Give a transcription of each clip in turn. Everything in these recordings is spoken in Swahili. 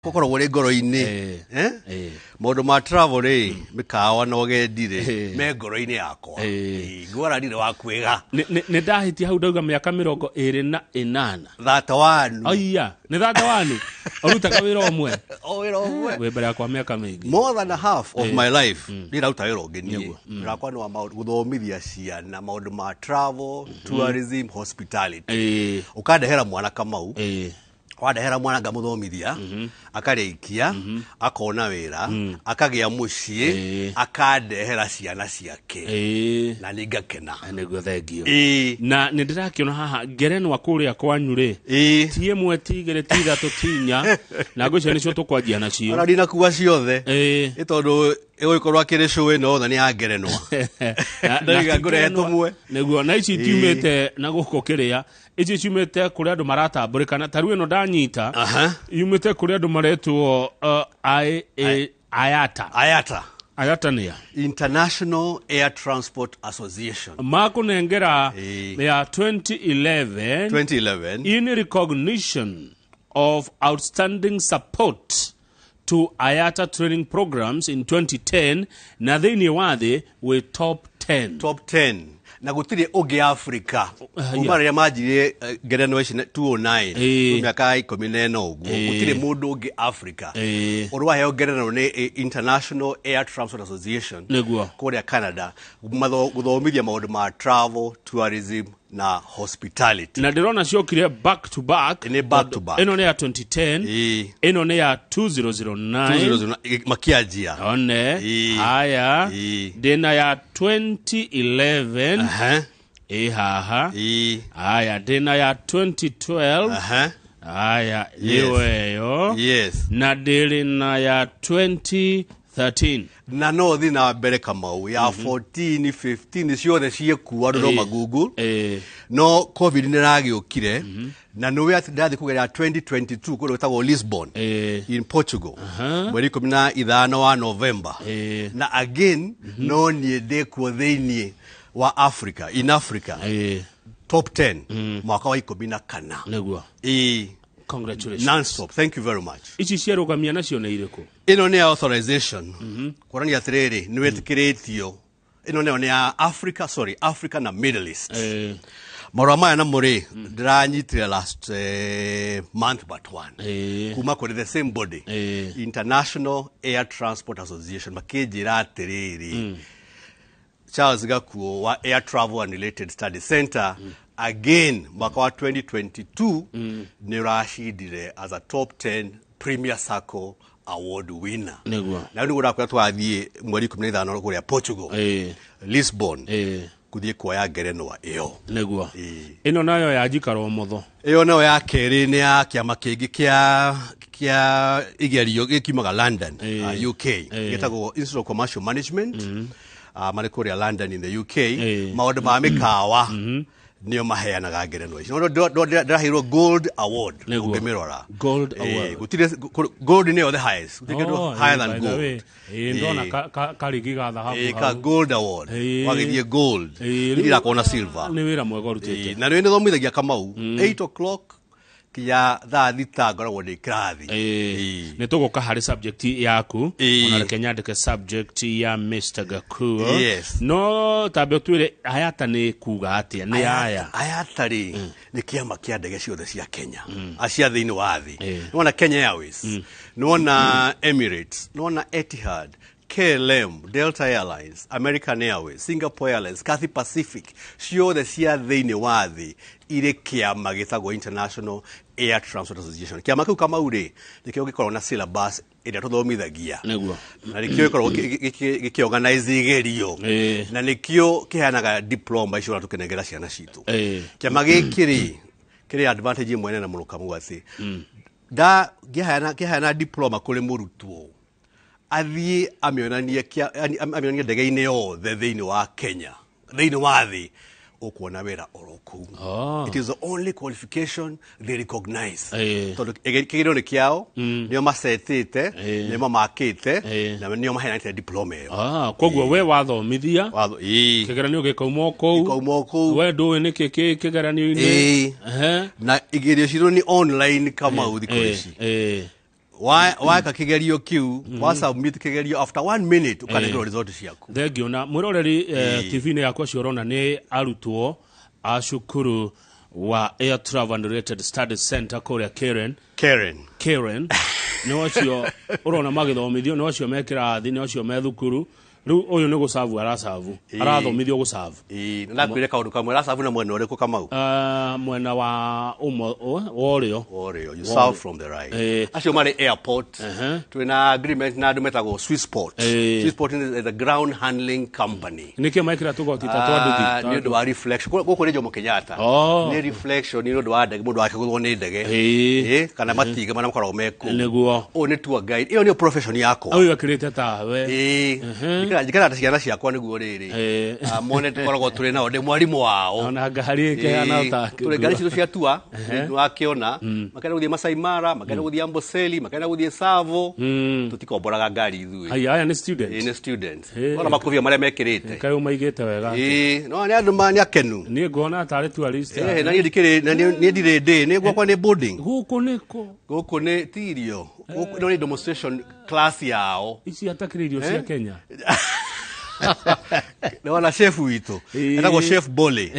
kokoro wore ngoro-ini maundu ma travel ri mikawa no gendire me ngoro-ini yakwa ngwara ndire wa kwega ne ndahiti hau ndauga miaka 28 31 aiya ne 31 urutaga wira omwe we mbere yakwa miaka mingi more than a half of my life ndiraruta wira ngenie ndakwa no maundu guthomithia ciana maundu ma travel tourism hospitality ukandehera mwana kamau wadehera mwana ngamuthomithia akarikia akona wira akagia mucii akandehera ciana ciake na ningakena niguo thengio na nindirakiona haha ngerenwa kuria kwanyu ri tie mwe tigere tiga tutinya na ngwicio nicio tukwanjia nacio ona ndina kuwa ciothe itondu igoikorwa kiri show ino na ni angerenwa ndaiga ngure tumwe niguo na ici tiumite na guko kiria ici ciumite kuri andu maratamburikana taru ino ndanyita yumite kuri andu maretwo ayata nia International Air Transport Association makunengera ya 2011 in recognition of outstanding support to IATA training programs in 2010 na thini wathi we top 10 na gutire ugi Africa kumara ya majire ngerenwa ici 209 miaka 14 uguo gutire mundu ugi Africa urwa heo ngerenwa ni International Air Transport Association kuria Canada guthomithia maundu ma travel tourism na hospitality na ndirona ciokire back to back ino ni ya 2010 ino ni ya 2009 makiajia one haya dena ya 2011 haha haya dena ya 2012 haya iweyo na dena ya 2013 na no thi na mbere kamau ya 14 15 ciothe ciekuwa ndo Google no covid ni ragiukire na no we ndathi kugera 2022 kuri gutagwo Lisbon in Portugal mweri 15 wa November na again no ni ndekuo thiini wa Africa in Africa top 10 mwaka wa 14 niguo congratulations non-stop thank you very much ici ciarugamia nacio ne iriko ino ni authorization kurani atiriri ni wetikiritio ino ni Africa na Middle East marwa maya na muri ndiranyitire last month but one kuma kuri the same body International Air Transport Association makijira atiriri Charles Gakuo wa Air Travel and Related Study Center again mwaka wa 2022 ni rashidire as a top 10 Premier Circle award winner na ndio ngura kwa twathie mweri 15 kuria Portugal Lisbon kuthie kwa ngerenwa iyo niguo ino nayo ya jikaro motho iyo nayo ya keri ni ya kiama kingi kia igerio gikimaga London UK gitagwo Institute of Commercial Management marikuria London in the UK maundu ma mikawa niyo maheanaga ngerenwa ici no ndahirwo gold award ungemirora gold award gutire gold niyo the highest gutire higher than gold ndona karigi ga dhahabu ka gold award wagithie gold ira kona silver ni wira mwega rutite na ni thomithagia kamau 8 o'clock kia thaa thita ngoragwo ndi kirathi ni tuguka hari subject yaku ona Kenya ndike subject ya Mr. Gakuo no tabe twire ayata ni kuga atia ni ayata ri ni kiama kia ndege ciothe cia Kenya acia thiini wa thi nona Kenya Airways nona Emirates nona Etihad KLM, Delta Airlines, American Airways, Singapore Airlines, Cathay Pacific, ciothe cia thiini wa thi ire kiama gitagwo International Air Transport Association. Kiama kiu kama uri nikio gikorwo na syllabus ira tuthomithagia niguo na nikio gikorwo gikiorganize igerio na nikio kihanaga diploma icio tukenegera ciana citu kiama gikiri kiri advantage mwene na muruka mwasi da gihana diploma kuri murutwo athie amionanie ndege-ini yothe thiini wa Kenya thiini wa thi ukuona wira oroku it is the only qualification they recognize tondu kigiro ni kiao nio masetite nio makite na nio mahenanite diploma yo koguo we wathomithia kigeranio gikaumo kou we nduwe ni kiki kigeranio-ini na igerio ciro ni online kama uthiko ici Why kakigerio kiu wa submit kigerio after 1 minute ukanegero result ciaku. Thengio na mwiroreri TV ni yakwa ciorona ni arutwo a cukuru wa Air Travel and Related Studies Center kuria Karen ni wacio urona magithomithio ni wacio mekirathi ni wacio methukuru riu uyu ni gusavu arathomithio gusavu na kwire kaundu kamwe arasavu na mwena uriku Kamau mwena wa Orio you serve from the right acio mari airport twina agreement na andu metago Swissport is the ground handling company nike maikira tugoti tatu ni ndu wa reflection guku ni Jomo Kenyatta ni reflection ni ndu wa ndege mundu wake guthwo ni ndege kana matiga mana mukoro meku niguo o ni tour guide iyo ni profession yako uyu akirite tawe Jikana ciana ciakwa niguo riri mone tukoragwo turi nao ndi mwarimu wao ona ngari ke ana utake turi ngari citu cia tua ni wakiona makana guthie Masai Mara makana guthie Amboseli makana guthie Savo tutikoboraga ngari ithui aya ni students ona makuvia maria mekirite kai umaigite wega no ni andu mani akenu ni ngona tare tourist na ni ndikire na ni ndire day ni gwakwa ni boarding guku ni tirio guku ni demonstration class yao isi atakiririo cia Kenya na wana chef wito etagwo chef Bole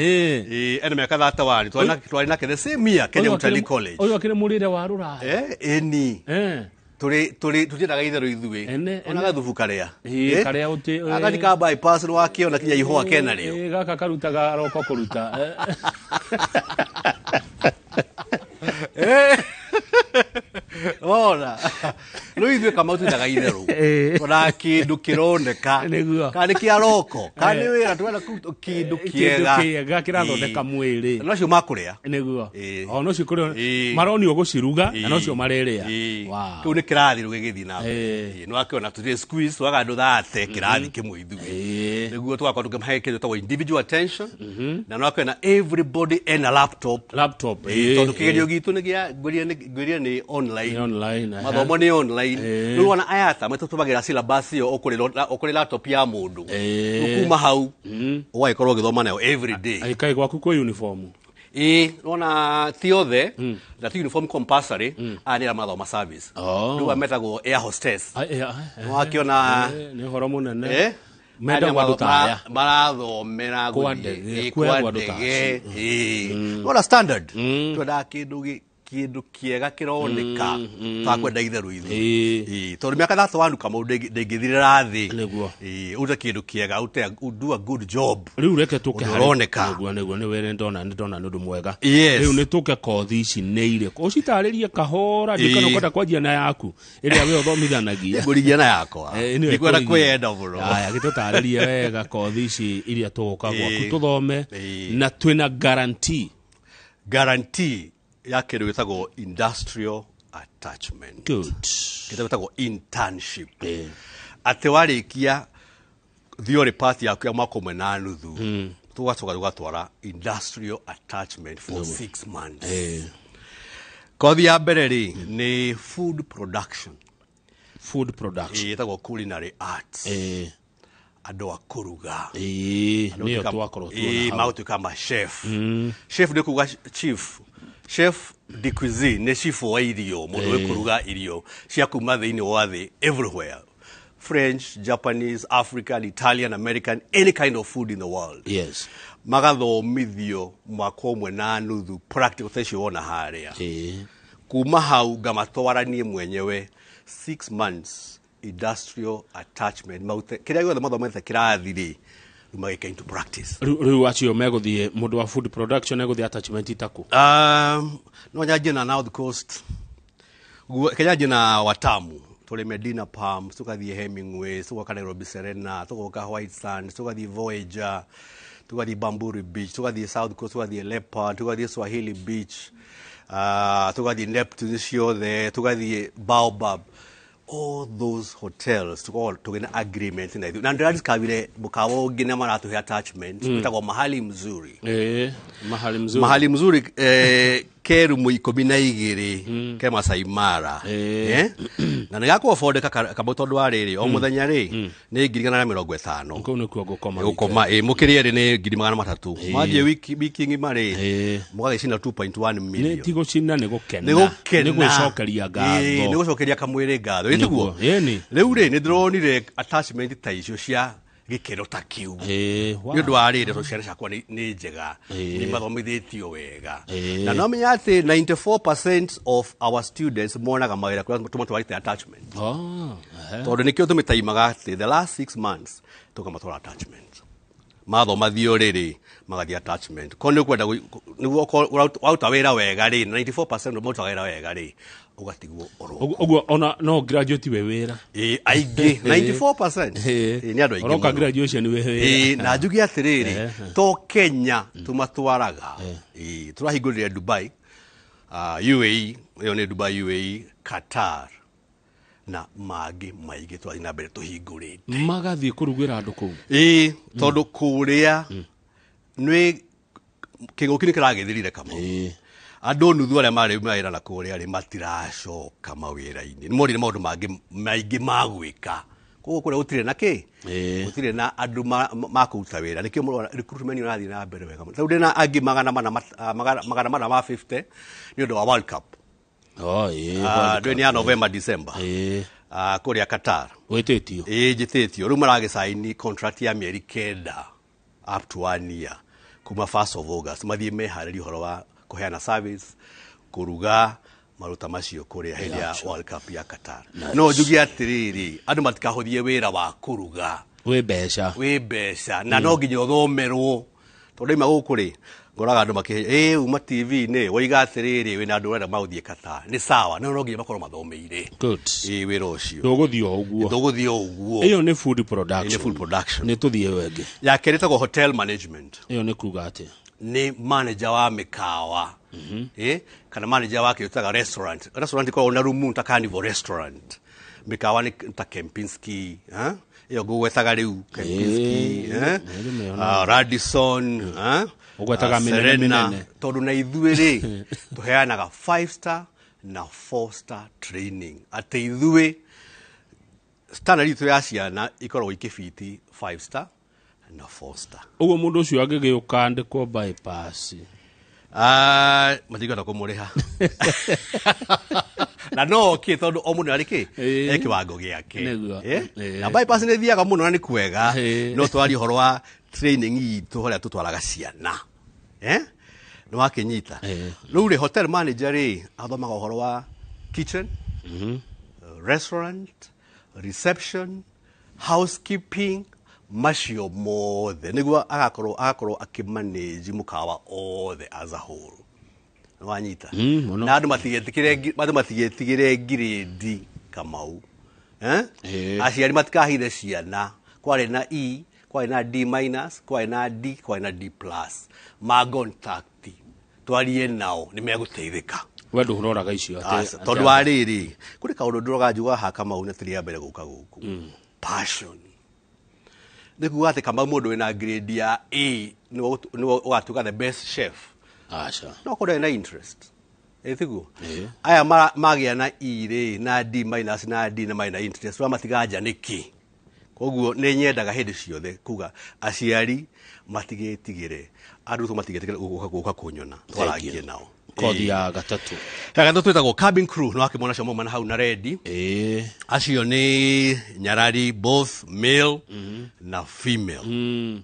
ene meka thata wari twari nake the same year Kenya Utalii College uyu akire murire wa rura eni turi tutiraga itherũ ithuĩ ona gathubu karia karia uti agathika bypass no wakiona kinya ihwa kena rio gaka karutaga roko kuruta ora no ithuĩ Kamau tutiraga itherũ ona kindu kironeka kani kia roko kani wira twenda kindu kiega kirathondeka mwiri no cio makuria niguo no cio kuria maronio guciruga na no cio marerea kiu ni kirathi rugigithii na no akiona tuti squeeze waga andu 30 kirathi kimwe ithuĩ niguo twakwa tukemahe kindu twa individual attention na no akiona everybody in a laptop tondu kigerio gitu ni gia gweria ni online mathomo ni online no wana ayata matutubagira syllabus yo okuri laptop ya mundu ukuma hau waikorwo githoma nayo every day aikai gwaku kwa uniform nona thiothe that uniform compulsory ani mathoma service nduga metagwo air hostess no akiona ni horo munene meda gwadutaya marathomera kwa ndege nona standard twenda kindu kiega kironeka takwenda itherũ ithuĩ tondu miaka thatu wandu Kamau ndingithirira thi niguo uta kindu kiega do a good job riu reke tuke haroneka niguo ni were ndona nundu mwega riu ni tuke kothi ici ni ire ucitaririe kahora ndikana kwenda kwanjia na yaku iria we uthomithanagia ngurigia na yakwa ndikwenda kwenda bro aya gitutaririe wega kothi ici iria tuguka gwaku tuthome na twina guarantee ya kindu gitagwo industrial attachment kindu gitagwo internship ate warikia theory part yaku ya mwaka ũmwe na nuthu tugacoka tugatwara industrial attachment for 6 months kothi ya mbere ri ni food production itagwo culinary arts andu akuruga niyo twakorwo tuona mautuika ma chef ni kuga chef de cuisine ne chief wa irio mundu wekuruga irio cia kuma thiini wa thi everywhere French, Japanese, African, Italian, American, any kind of food in the world magathomithio mwaka ũmwe na nuthu practical session wona haria kuma hau ngamatwaranie mwenyewe 6 months industrial attachment maute kiria gothe mathomete kirathiri umageka into practice riu acio meguthie mundu wa food production eguthie attachment itaku no nyaje na North Coast kenyaje na Watamu tuli Medina Palms tukathie Hemingway tugoka Nairobi Serena tugoka White Sands tukathie Voyager tukathie Bamburi Beach tukathie South Coast tukathie Leopard tukathie Swahili Beach tukathie Neptune ciothe tukathie Baobab all those hotels tugena agreement na ithu na ndradis kavile mukawo ngine maratu attachment bitagwo mahali mzuri mahali mzuri keru mu 12 ke Masai Mara na nigako afford kaboto dware ri o muthenya ri ni 150 ko ne ko gukoma mukiri ri ni 300 maje wiki ngima ri mugagicina 2.1 million ni tigo cina ni gukena ni gwicokeria ngatho ni gwicokeria kamwire ngatho ritiguo riu ri ni ndronire attachment ta icio cia gikero ta kiu ni ndu arire to ciana ciakwa ni njega ni mathomithitio wega na no menya ati 94% of our students monaga mawira kwa tumatwarite attachment tondu nikio tumitaimaga ati the last 6 months tukamatwara attachment mathomathio riri magathi attachment kono kwenda niguo wauta wira wega ri 94% mauta wira wega ri ugatigwo ogwo ona no graduate we wira aige 94% ni andu aige oroka graduation we wira na njugi atiriri to Kenya tumatwaraga turahingurira Dubai UAE yo ni Dubai UAE Qatar na magi maige twathi na mbere tuhingurite magathi kurugwira andu ku tondu kuria nwi kingukini kiragithirire kama andu nuthu aria mari mawira na kuria ri matiracoka mawira-ini ni morire maundu maingi magwika koguo kuria gutire na ki gutire na andu makuruta wira nikio recruitment irathi na mbere wega tau ndina angi magana mana ma 50 ni undu wa World Cup ndweni ya November December kuria Qatar wetitio njititio riu maragisaini contract ya mieri 9 up to 1 year kuma 1st of August mathie mehariri horo wa kuheana service kuruga maruta macio kuria hili ya World Cup ya Qatar no njugi atiriri andu matikahuthie wira wa kuruga we besha na no nginya uthomerwo tondu ima gukuri ngoraga andu makihe uma TV ni waiga atiriri wina andu renda mauthie Qatar ni sawa no nginya makorwo mathomeire good wira ucio nduguthio uguo iyo ni food production ni tuthie wenge ya keretagwo hotel management iyo ni kuga ati ni manager wa mikawa kana manager wake utaga restaurant kwa una room ta Carnival restaurant mikawa ni ta Kempinski iyo gugwetaga riu Kempinski Radisson ugwetaga minene tondu na ithuĩ ri tuheanaga 5 star na 4 star training ati ithuĩ standard itu ya ciana ikorwo ikifiti 5 star na 4 star ugo mundu ucio agigiuka ndikwo bypass matigana kumuriha na no ki tondu o mundu ari ki kiwango giake na bypass ni thiaga muno na ni kwega no twari horo wa training itu horia tutwaraga ciana no wakinyita riu ri hotel manager ri athomaga horo wa kitchen restaurant reception housekeeping macio mothe niguo agakorwo akimanage mukawa othe as a whole wanyita na andu matigetigire grade kamau aciari matikahithe ciana kwari na E kwari na D minus kwari na D kwari na D plus ma contact twarie nao ni meguteithika wendu huroraga icio ati tondu ariri kuri kaundu nduroga njuga haka mau na tiri ya mbere guka guku passion nikuga ati kama mundu wina grade ya A ni ugatuka the best chef no kore na interest ethigu aya magia na E ri na D minus na D na minus interest wa matiganja niki koguo ni nyendaga hindi ciothe kuga aciari matigetigire andu tu matigetigire guka kunyona twarangie nao kothi ya gatatu itagwo cabin crew no akimona cio mama na hau na ready acio ni nyarari both male na female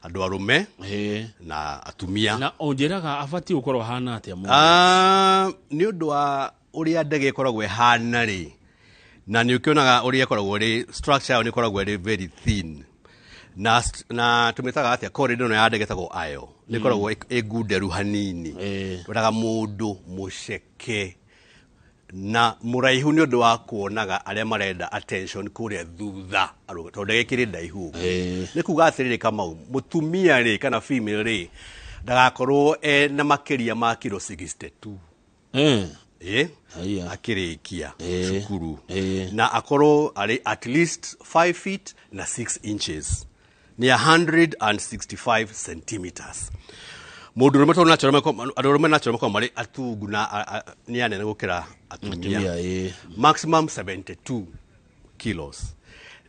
andu arume na atumia na onjeraga afati ukorwo hana atia ni undu wa uria ndege ikoragwo hana ri na ni ukionaga uria ikoragwo ri structure ni ikoragwo ri very thin na tumitaga atia corridor no ya ndege tagwo ayo ni ikoragwo egunderu hanini uraga mundu muceke na muraihu ni undu wa kuonaga aria marenda attention kuria thutha tondu ndege kiri ndaihu ni kuga atiriri kama mutumia ri kana female ri ndagakorwo na makiria ma kilo 62 akirikia cukuru na akorwo ari at least 5 feet na 6 inches ni 165 centimeters Mudurume to natural adurume natural ko mari atungu na ni anene gukira atumia. Maximum 72 kilos.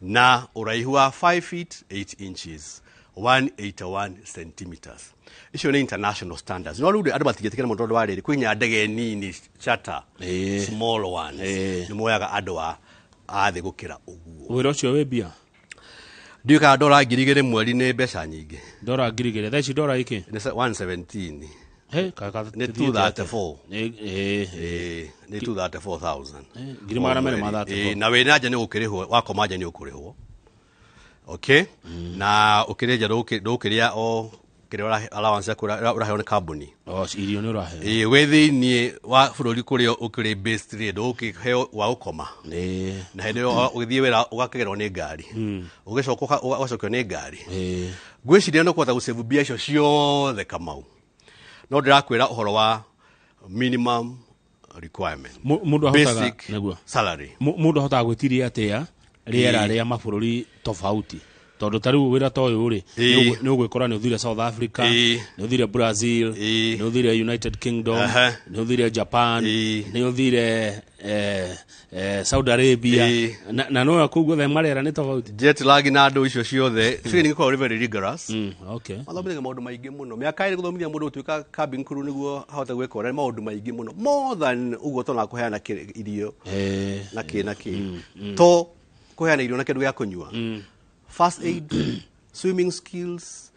Na uraihu wa 5 feet 8 inches. 181 centimeters. Icio ni international standards. No rude adu batigetekera mundu wari kwinya ndege nini charter small ones. Ni moyaga adu athe gukira uguo. Wira ucio we bia. Ndika $2,000 mweri ni mbeca nyingi. $2,000. Thaici $1 iki? Ni 117. Hey, kaka ni 234. Ni 234,000. Ngiri mara mathate. Na we naja ni ukirihwo wako maja ni ukurihwo. Okay? Na ukireja ndukiria o kiria allowance urahe on carbon. Irio ni urahe. Wethi ni wa bururi kuria ukiri based trade ukiheo wa ukoma. Na hendio ugithie wira ugakegerwo ni ngari. Ugicoka ugacokio ni ngari. Gwiciria no kwata gusave bia icio ciothe Kamau. No ndirakwira uhoro wa minimum requirement. Mundu ahotaga basic salary. Mundu ahotaga gwitiria atia riera ria mabururi tofauti. Tondu tariu wira to uyu ri ni ugwikora ni uthire South Africa, ni uthire Brazil, ni uthire United Kingdom, ni uthire Japan, ni uthire Saudi Arabia, na no akugo the marera ni tofauti. Jet lag na ndo icio ciothe training ko very rigorous. Okay. Mathomithia maundu maingi muno. Miaka iri guthomithia mundu tuika cabin crew niguo hahota gwikora maundu maingi muno. More than uguo tona kuheana irio na ki. To kuheana irio na kindu gya kunyua. First aid, swimming skills,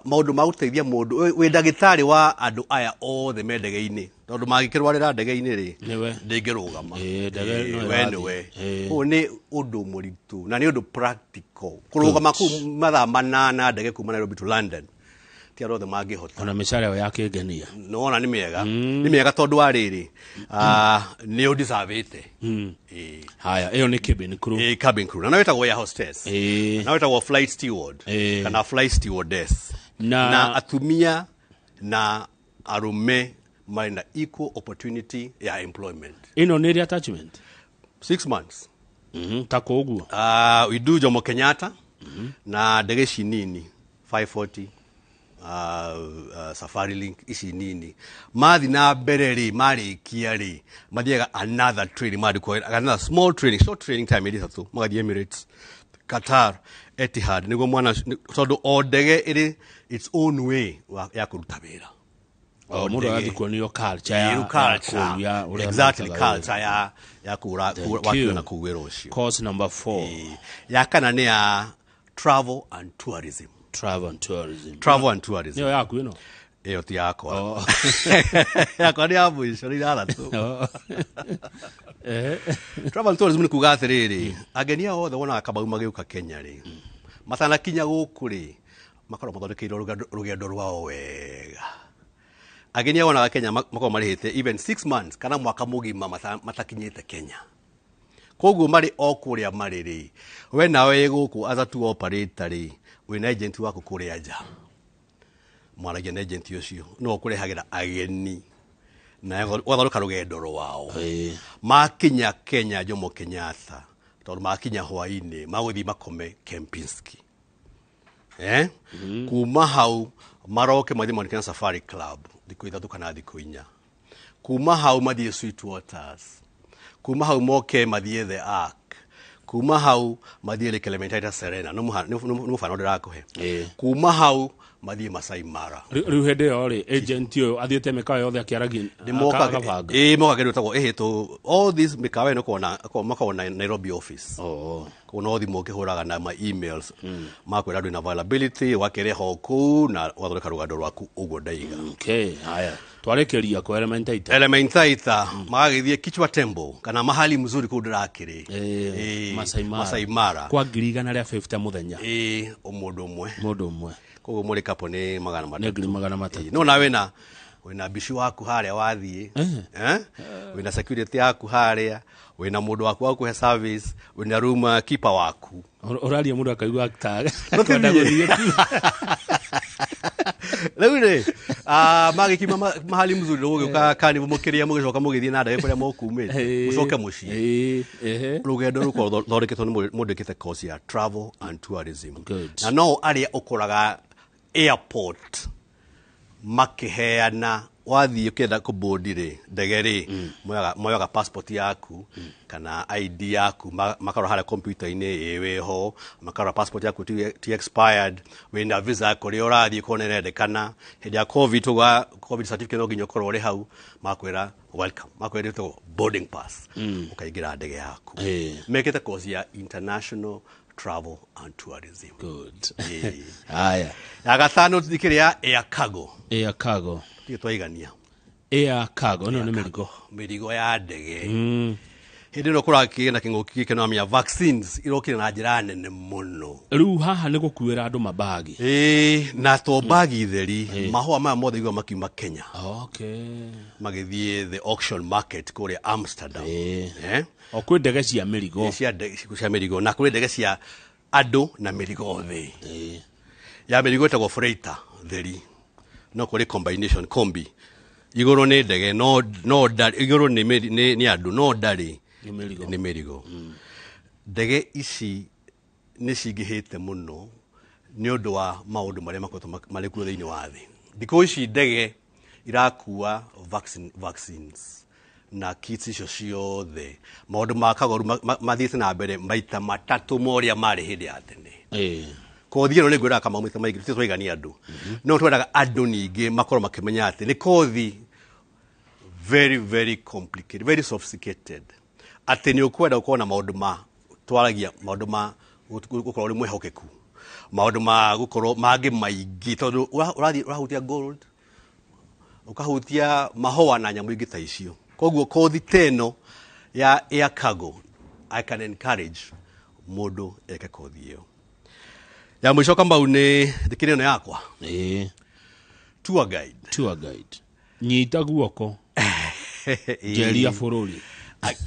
maundu mauteithia mundu we ndagitari wa andu aya othe me ndege-ini tondu magikirwarira ndege-ini ri ndingirugama we o ni undu muritu na ni undu practical kurugama ku mathaa 8 ndege kuma Nairobi to London ti arothe mangihota ona mishara yake ngenia no ona ni miega tondu ariri ni udiservite haya iyo ni cabin crew cabin crew na wetagwo ya hostess na wetagwo flight steward kana flight stewardess na atumia na arume marina equal opportunity ya employment ino ni attachment 6 months tako uguo we do Jomo Kenyatta na ndege nini 540 Safari Link ici nini mathi na mbere ri mari kiari mathiega another training mari ko another small training short training time iri thatu magathie Emirates Qatar Etihad niguo mwana tondu o ndege iri its own way ya kuruta wira mundu athikwo ni yo culture ya exactly culture ya kura na kuwira ucio. Course number 4 ya kana ni ya travel and tourism. Travel and tourism. Niyo yaku ino? Iyo ti yakwa. Yakwa ni abu icio ni tu. Travel and tourism ni kuga atiriri. Agenia othe wona akabau magiuka Kenya ri. Matana kinya guku ri. Makoro mathondekeirwo rugendo rwao wega. Agenia wona Kenya makoro marihite even 6 months kana mwaka mugima matakinyite Kenya. Koguo mari okuria mari ri. We nawe guku as a tour operator ri. Wina agent wako kuria nja mwaragia na agent ucio no kurehagira ageni na watharuka rugendo rwao makinya Kenya Jomo Kenyatta tondu makinya hwaini maguthi makome Kempinski kuma hau maroke mathi Kenya Safari Club thiku ithatu kana thiku 4 kuma hau mathie Sweet Waters kuma hau moke mathie The Ark kuma hau mathie Kilimanjaro Serena no mufano ndirakuhe kuma hau mathie Masai Mara riu hende yo ri agent yo athiete mikawa yothe akiaragi moka geru tago ehito all this mikawa no kona Nairobi office kuna othi moke huraga na my emails makwira ndu na availability wakereho ku na wathoreka rugando rwaku ugo ndaiga haya twarekeria ko Elementaita magagithie Kichwa Temple kana mahali mzuri ku ndirakiri Masai Mara kwa ngirigana ria 50 muthenya mundu umwe koguo muri kapo ni 300 no na wena bishi waku haria wathie wena security yaku haria wena mundu waku wa kuhe service wena room keeper waku oraria mundu akaigua tag Leure magikima mahali mzuri rugeuka kani mukiria mugicoka mugithie na ndege kuria mokumite mucoke mucii rugendo ruko thondeketwo ni mundikite course ya travel and tourism na no aria ukoraga airport makiheana wathi ukienda kubodire ndegere moyaga passport yaku kana ID yaku makaro hala computer ine yeweho makaro passport yaku ti expired wenda visa kuri urathi konere kana hedi ya covid certificate no ginyo korore hau makwera welcome makwera to boarding pass ukaigira ndege yaku make it a course ya international travel and tourism. Good. Aya. Ya gatano tikiria air cargo. Air cargo. Twaigania. Air cargo no merigo. Merigo ya ndege. Hindi no kura kigena kinguki kino vaccines irokire na njira nene muno. Riu haha ni gukuira andu mabagi. Na to bagi theri mahua maya mothe igwa makiuma Kenya. Okay. Magithie the auction market kuri Amsterdam. Okwe ndege cia merigo. Cia merigo na kuri ndege cia andu na merigo the. Ya merigo etagwo freighter theri. No kuri combination kombi. Igoro ni ndege no igoro ni andu no ndari ni merigo. Ndege ici ni cingihite muno ni undu wa maundu maria makoto malikuo thiini wa thi. Thikũ ici ndege irakua vaccines na kits icio ciothe maundu makagoru mathiite na mbere maita matatu moria mari hindi ya tene. Kothi no nigwira kama mwita maigi twaigania andu no twendaga andu ningi makoro makimenya ati ni kothi very very complicated, very sophisticated. Ati ni ukwenda ukona maundu ma twaragia maundu ma gukorwo ri mwehokeku maundu ma gukorwo magi maigi tondu urahutia gold ukahutia mahoa na nyamu ingi ta icio. Koguo kothi teno ya air cargo I can encourage mundu eke kothi iyo. Ya mwisho kamba une thikirino yakwa. Tour guide. Nyita guoko. Jeria foroli.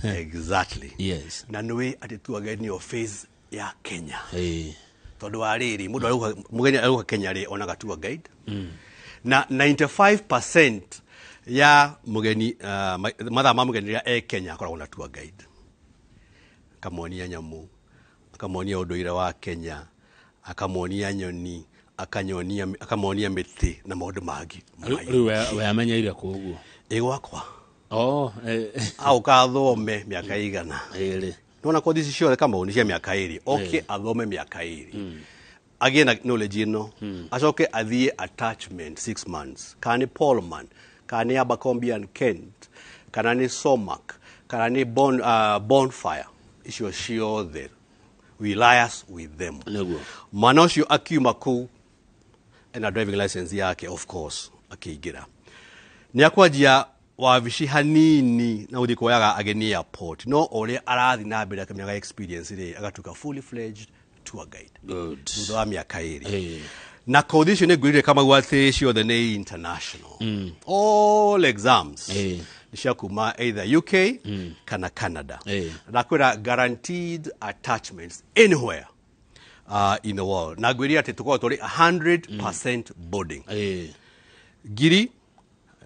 Exactly. Yes. Na nwe ati tour guide ni office ya Kenya. Tondu ariri mundu mugeni aruka Kenya ri onaga tour guide. Na 95% ya mugeni matha ma mugeni ya Kenya akoragwo na tour guide. Akamonia nyamu, akamonia unduire wa Kenya, akamonia nyoni, akamonia miti na maundu mangi. We amenyeire kuguo. Igwakwa. Au kathome miaka igana. Nona kothi ici ciothe kama uni cia miaka iri. Okay, athome miaka iri. Agie na knowledge ino. Acoke athie attachment 6 months. Kana Pullman, kana Abercrombie and Kent, kana ni Somac, kana ni Bonfire. Icio ciothe. We liaise with them. Mwana ucio akiuma ku ena driving license yake of course akiigira. Ni akwanjia wabici hanini na uthi kuoyaga ageni airport no ore arathi na mbere akamyaga experience ri agatuka fully fledged tour guide. Good. Thutha wa miaka iri. Na kothi icio ni ngwirire kama gwate ciothe ni international. All exams. Nisha kuma either UK kana Canada. Na kwira guaranteed attachments anywhere in the world. Na gwirire ati tuko tori 100% boarding. Giri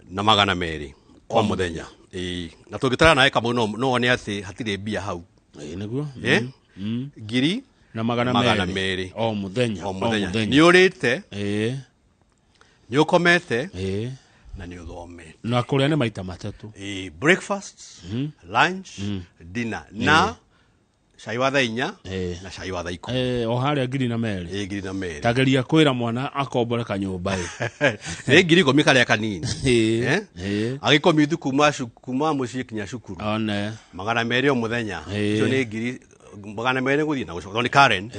na magana meri kwa muthenya. Na tugitara nae kama no one ati hatire bia hau. Niguo. Giri na magana meri o muthenya. Ni urite. Ni ukomete. Na ni uthomete. Na kuria ni maita matatu. Breakfast, lunch, dinner. Na cai wa thaa 4 na cai wa thaa 10. O haria ngiri na meri. Ngiri na meri. Tageria kwira mwana akombora kanyumba ni ngiri komi kale kanini. Agikomi thu kuma mucii kinya cukuru. One. Magana meri o muthenya. Icio ni ngiri magana meri guthii na gucoka. Ni Karen.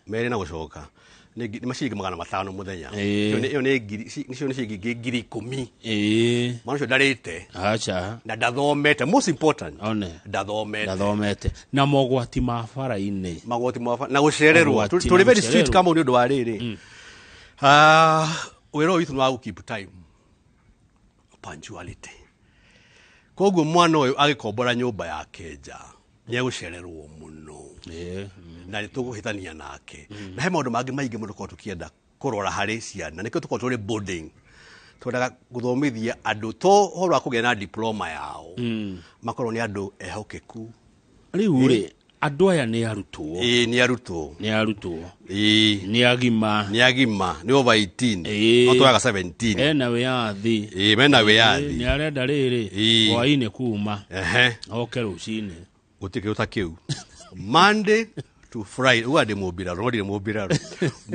Meri na gucoka. Ni macigi magana matano muthenya. Iyo ni ngiri nicio ni cigi ngiri 10. Mwana cio ndarite. Acha. Na ndathomete most important. One. Ndathomete. Na mogwati ma bara-ini. Magwati ma na gucererwo. Tuli very strict kama ni undu wa riri. Wero witu no keep time. Punctuality. Koguo mwana uyu agikombora nyumba yake nja. Ni gucererwo muno. Na ni tuguhitania nake. Na he maundu mangi maingi muno ko tukienda kurora hari ciana. Nikio tuko tuli boarding. Twendaga guthomithia andu to horo akugia na diploma yao. Makorwo ni andu ehokeku. Riu ri andũ aya nĩ arutwo nĩ arutwo nĩ agima nĩ over 18 no twaga 17 ena wĩyathi mena wĩyathi nĩ arenda rĩrĩ hwaĩ-inĩ kuma oke rũcinĩ gũtirĩ ũtakiu Monday to Friday ndĩ mũmbirarũ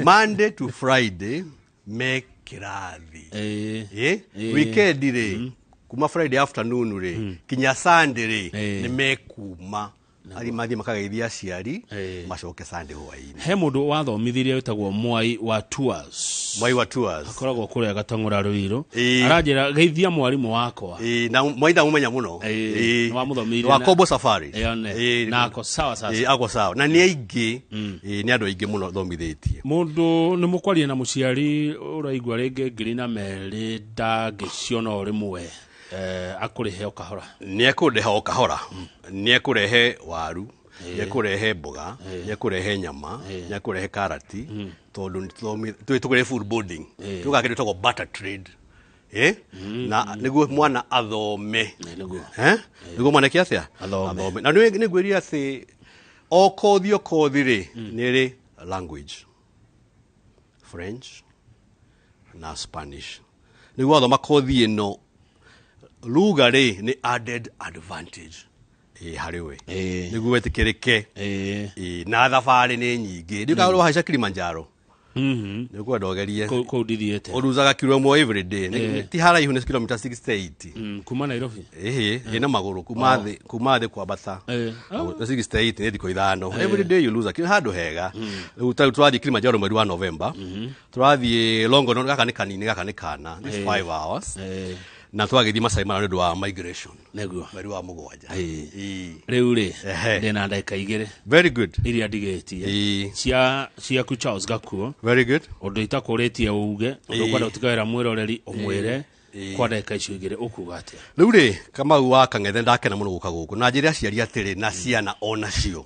Monday to Friday me kĩrathi weekend rĩ kuma Friday afternoon rĩ kinya Sunday rĩ nĩ mekuma mathiĩ makageithia aciari macoke Sunday hwaĩ-inĩ. He mũndũ wathomithirie wĩtagwo Mwai wa Tours akoragwo kũrĩa Gatang'ũra Ruiru aranjĩra geithia mwarimũ wakwa na Mwai ndamũmenya mũno wamũthomithirie wa Kombo Safari na ako sawa sasa ako sawa na nĩ aingĩ nĩ andũ aingĩ mũno thomithĩtie. Mũndũ nĩ mũkwaria na mũciari ũraigua rĩngĩ ngiri na merĩ ndangĩciona o rĩmwe akũrehe o kahora nĩ ekũrehe waru nĩ ekũrehe mboga nĩ ekũrehe nyama nĩ ekũrehe karati tondũ tũgĩre food boarding tuga kĩndũ tagwo butter trade na nĩguo mwana athome nĩguo mwana kĩatĩa athome na nĩ ngwĩria atĩ o kothi rĩ nĩ rĩ language French na Spanish nĩguo athoma kothi ĩno lugha rĩ nĩ added advantage harĩ we nĩguo wetĩkĩrĩke na thabarĩ nĩ nyingĩ ndikaũrwo haica Kilimanjaro nĩguo ndogerie kũu ndithiĩte ũruzaga kilo ĩmwe every day ti haraihu nĩ kilomita 68 kuma Nairobi na magũrũ kuma thĩ kwambata 68 nĩ thikũ ithano every day you lose handũ hega rĩu tũrathiĩ Kilimanjaro mweri wa November tũrathiĩ Longonot gaka nĩ kanini gaka nĩ kana 5 hours na twagĩthiĩ Masai Mara nĩ ũndũ wa migration mweri wa mũgwanja rĩu rĩ ndĩna ndagĩka igĩrĩ very good iria ndigĩtie ciaku Charles Gakuo very good ũndũ itakũrĩtie uge ũndũ kwenda ũtigawĩra mwĩroreri ũmwĩre kwa ndagĩka icio igĩrĩ ũkuga atĩa rĩu rĩ Kamau wa Kang'ethe ndakena mũno gũka gũkũ na njĩra aciari atĩrĩ na ciana onacio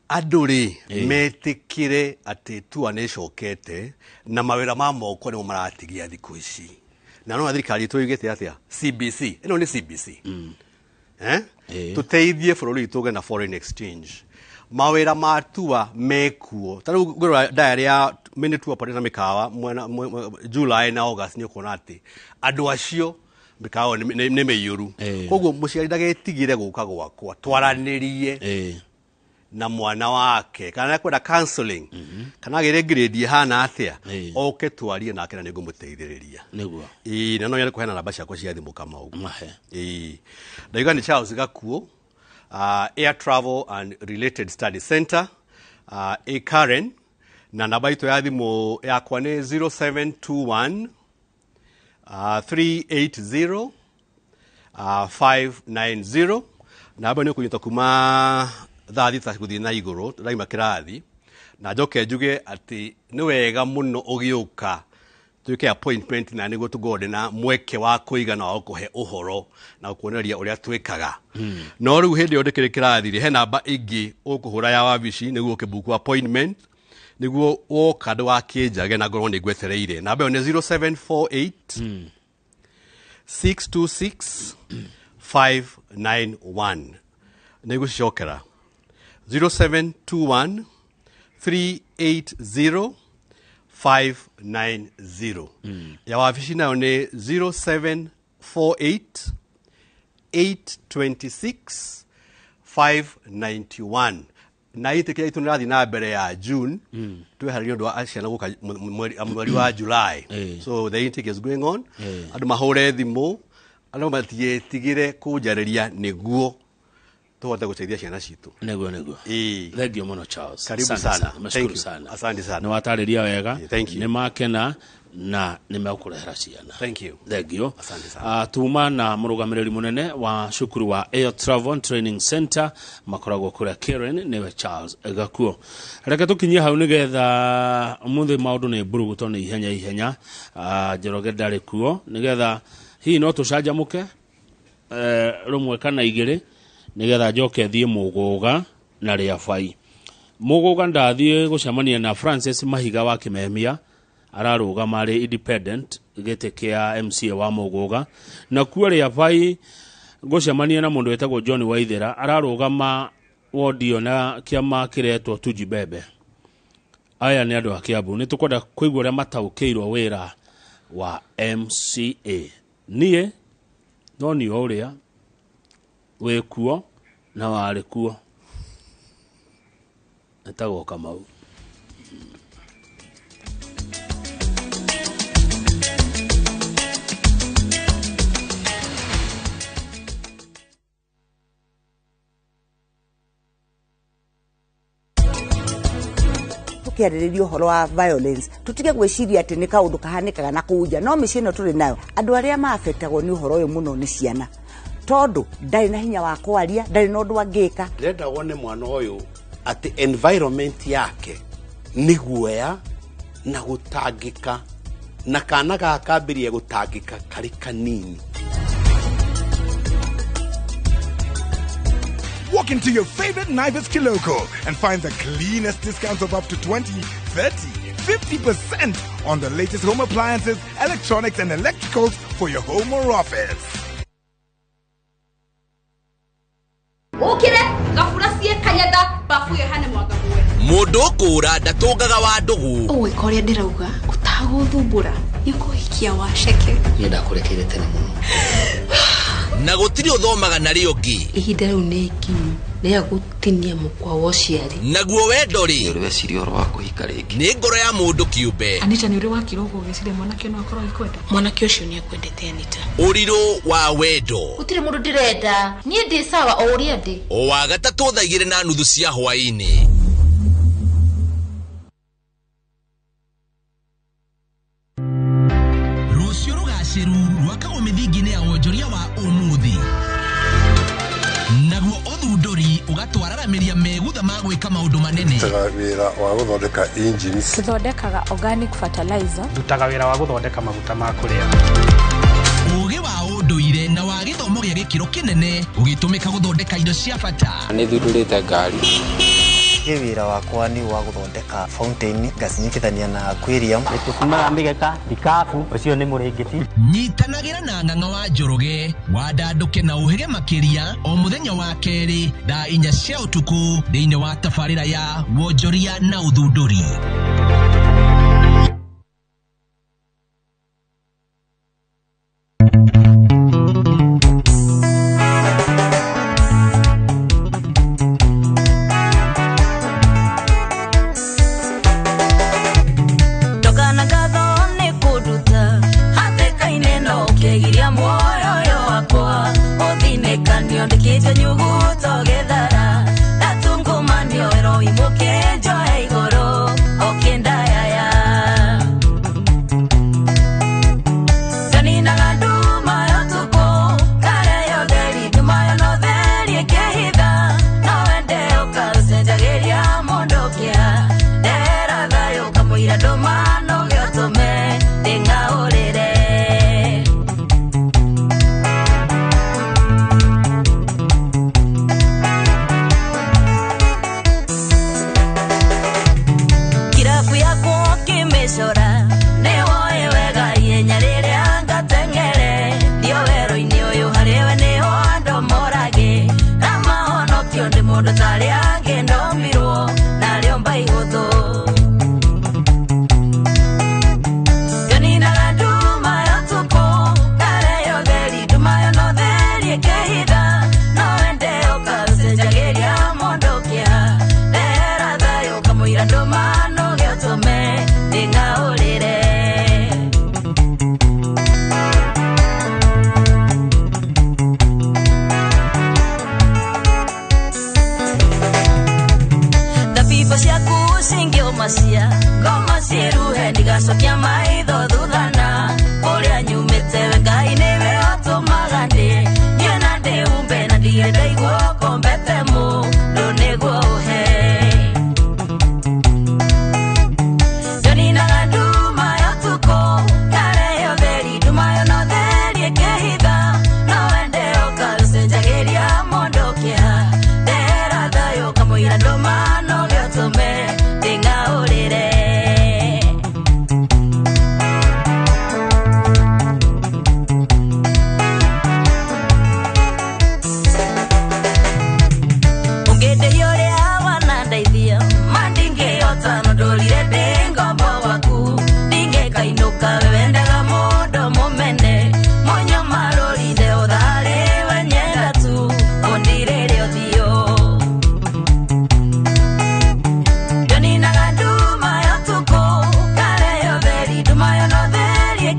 andũ rĩ metĩkĩre atĩ tua nĩ cokete na mawĩra ma moko nĩmo maratigia thikũ ici na no thirikari tũigĩte atĩa CBC ĩno nĩ CBC tũteithie bũrũri tũge na foreign exchange mawĩra ma tua mekuo ta rĩu ngũrora diary ya minute operate na mĩkawa July na August nĩ ũkuona atĩ andũ acio mĩkawa nĩ mĩiyũru koguo mũciari ndagetigire gũka gwakwa twaranĩrie na mwana wake kana kwenda counseling kana gere grade hana atĩa oke twarie nake na nĩngũmũteithĩrĩria nĩguo na no nyende kũheana namba ciakwa cia thimũ Kamau ndaiga nĩ Charles Gakuo Air Travel and Related Study Center Karen na namba itũ ya thimũ yakwa nĩ 0721 380 590 namba nĩ ũkũnyita kuma thaa thita gũthiĩ na igũrũ raima kĩrathi na njoke njuge atĩ nĩ wega mũno ũgĩũka tuĩke appointment na nĩguo tũgode na mweke wa kũigana wa gũkũhe ũhoro na gũkuonereria ũrĩa twĩkaga no rĩu hĩndĩ ĩyo ndĩkĩrĩ kĩrathi rĩ he namba ĩngĩ ũkũhũra ya wabici nĩguo ũkĩbuku appointment nĩguo woka ndwakĩnjage na ngorwo nĩ ngwetereire namba ĩyo nĩ 0748 626 591 nĩgũcicokera 0721 380 590 ya wabici nayo nĩ 0748 826 591 na itikia itu nĩrathiĩ na mbere ya June tweharĩria ũndũ wa aciana gũka mweri wa July so the intake is going on andũ mahũre thimũ andũ matigetigire kũnjarĩria nĩguo tuhote gũteithia ciana citũ nĩguo thengio mũno Charles karibu sana mashukuru sana asante sana nĩ watarĩria wega nĩ makena na nĩ megũkũrehera ciana thengio asante sana tuma na mũrũgamĩrĩri mũnene wa cukuru wa Air Travel Training Center makoragwo kũrĩa Karen nĩwe Charles Gakuo reke tũkinyie hau nĩgetha mũthĩ maũndũ nĩ mburugũto nĩ ihenya Njoroge ndarĩ kuo nĩgetha hihi no tũcanjamũke rũmwe kana igĩrĩ nĩgetha njoke thiĩ Mũgũga na Rĩabai Mũgũga ndathiĩ gũcemania na Francis Mahiga wa Kĩmemia ararũgama arĩ independent gĩtĩ kĩa MCA wa Mũgũga na kuo Rĩabai gũcemania na mũndũ wetagwo John Waithera ararũgama wodio na kiama kiretwo tujibebe aya ni andu a Kiambu ni tukwenda kuigua ria mataukirwo wira wa MCA nie no ni uria wekuo na wari kuo etagwo Kamau. Tukiarĩrĩria ũhoro wa violence tutige gwĩciria atĩ nĩ kaũndũ kahanĩkaga na kũuja no mĩciĩ ĩno tũrĩ nayo andũ arĩa maaffectagwo nĩ ũhoro ũyũ mũno nĩ ciana tondũ ndarĩ na hinya wa kwaria ndarĩ na ũndũ angĩka ndĩrenda wone mwana ũyũ atĩ environment yake nĩ guoya na gũtangĩka na kana gakambĩrĩria gũtangĩka karĩ kanini. Walk into your favorite Naivas Kiloko and find the cleanest discounts of up to 20, 30, 50% on the latest home appliances, electronics and electricals for your home or office. Ukire gafurasie kanyada bafuye hane mwagabuwe. Mundu kura ndatungaga wa ndugu. Owe koria ndirauga utaguthumbura nikuhikia waceke. Yenda kurekeire tene muno. Na gutiri uthomaga na rio ngi. Ihinda riu ni ikinyu ria gutinia mukwa wa uciari. Naguo wendo ri. Uri weciria oro wa kuhika ringi. Ni ngoro ya mundu kiumbe. Anita ni uri wakira uguo giciria mwanake no akorwo ikwenda. Mwanake ucio ni akwendete Anita. Uriro wa wendo. Utire mundu ndirenda. Nie ndi sawa o uria ndi. O wa gatatu thaigire na nuthu cia hwaini. Rucio rugaciru rwakago mithingine ya wonjoria wa umuthi. Naguo uthunduri ugatwararamiria megutha ma gwika maundu manene. Wira wa guthondeka engines. Tuthondekaga organic fertilizer. Dutaga wira wa guthondeka maguta ma kuria. Uge wa unduire na wa githomo gia gikiro kinene ugitumika guthondeka indo cia bata. Ni thundurite ngari. Wira wakwa ni wa guthondeka fountain ngasinyikithania na aquarium. Tukumaga migeka dikafu ucio ni muringiti. Nyitanagira na ng'ang'a wa njoroge wa ndanduke na uhege makiria o muthenya wa keri thaa 4 cia utuku thiini wa tafarira ya wonjoria na uthunduri. Ngoma cieruhe ndigacokia maitho